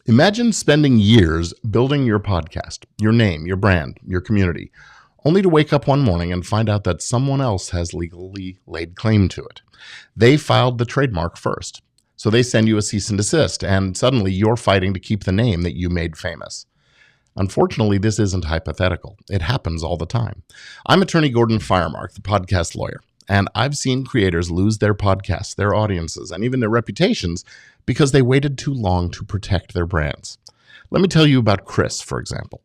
Imagine spending years building your podcast, your name, your brand, your community, only to wake up one morning and find out that someone else has legally laid claim to it. They filed the trademark first. So they send you a cease and desist, and suddenly you're fighting to keep the name that you made famous. Unfortunately, this isn't hypothetical. It happens all the time. I'm attorney Gordon Firemark, the podcast lawyer, and I've seen creators lose their podcasts, their audiences, and even their reputations because they waited too long to protect their brands. Let me tell you about Chris, for example.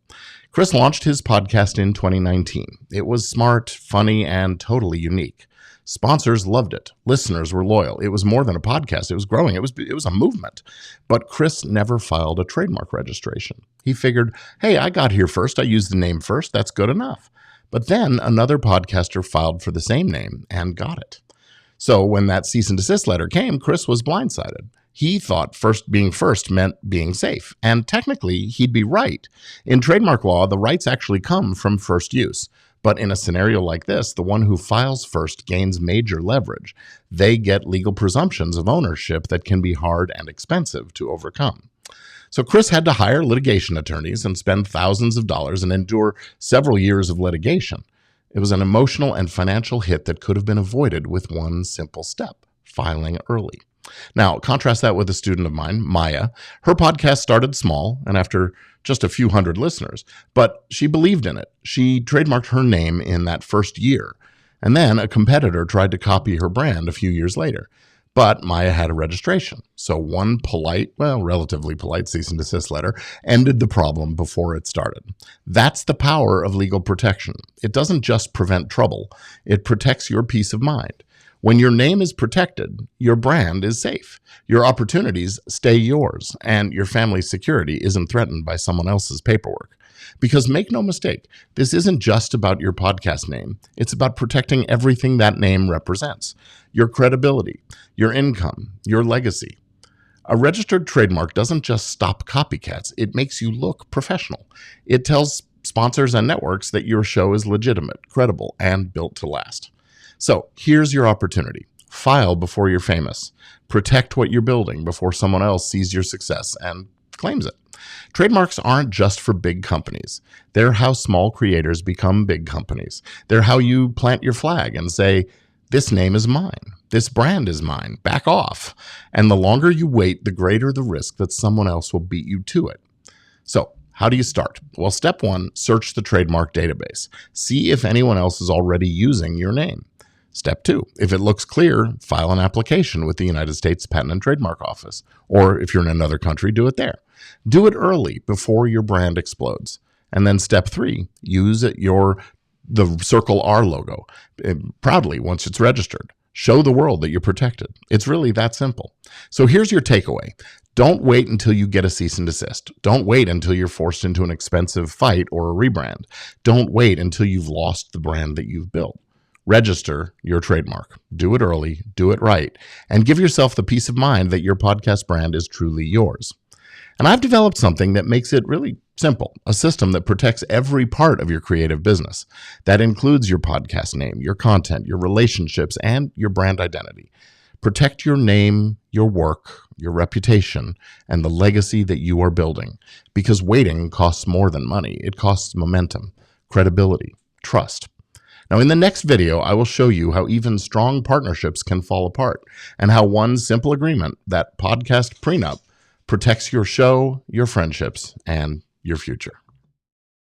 Chris launched his podcast in 2019. It was smart, funny, and totally unique. Sponsors loved it. Listeners were loyal. It was more than a podcast. It was growing. It was a movement. But Chris never filed a trademark registration. He figured, hey, I got here first. I used the name first. That's good enough. But then another podcaster filed for the same name and got it. So when that cease and desist letter came, Chris was blindsided. He thought being first meant being safe. And technically, he'd be right. In trademark law, the rights actually come from first use. But in a scenario like this, the one who files first gains major leverage. They get legal presumptions of ownership that can be hard and expensive to overcome. So Chris had to hire litigation attorneys and spend thousands of dollars and endure several years of litigation. It was an emotional and financial hit that could have been avoided with one simple step: filing early. Now, contrast that with a student of mine, Maya. Her podcast started small and after just a few hundred listeners, but she believed in it. She trademarked her name in that first year. And then a competitor tried to copy her brand a few years later. But Maya had a registration. So one relatively polite cease and desist letter ended the problem before it started. That's the power of legal protection. It doesn't just prevent trouble. It protects your peace of mind. When your name is protected, your brand is safe. Your opportunities stay yours, and your family's security isn't threatened by someone else's paperwork. Because make no mistake, this isn't just about your podcast name. It's about protecting everything that name represents: your credibility, your income, your legacy. A registered trademark doesn't just stop copycats. It makes you look professional. It tells sponsors and networks that your show is legitimate, credible, and built to last. So here's your opportunity. File before you're famous. Protect what you're building before someone else sees your success and claims it. Trademarks aren't just for big companies. They're how small creators become big companies. They're how you plant your flag and say, this name is mine. This brand is mine. Back off. And the longer you wait, the greater the risk that someone else will beat you to it. So how do you start? Well, step one, search the trademark database. See if anyone else is already using your name. Step two, if it looks clear, file an application with the United States Patent and Trademark Office. Or if you're in another country, do it there. Do it early before your brand explodes. And then step three, use the Circle R logo proudly once it's registered. Show the world that you're protected. It's really that simple. So here's your takeaway. Don't wait until you get a cease and desist. Don't wait until you're forced into an expensive fight or a rebrand. Don't wait until you've lost the brand that you've built. Register your trademark. Do it early, do it right, and give yourself the peace of mind that your podcast brand is truly yours. And I've developed something that makes it really simple, a system that protects every part of your creative business. That includes your podcast name, your content, your relationships, and your brand identity. Protect your name, your work, your reputation, and the legacy that you are building. Because waiting costs more than money. It costs momentum, credibility, trust. Now, in the next video, I will show you how even strong partnerships can fall apart and how one simple agreement, that podcast prenup, protects your show, your friendships, and your future.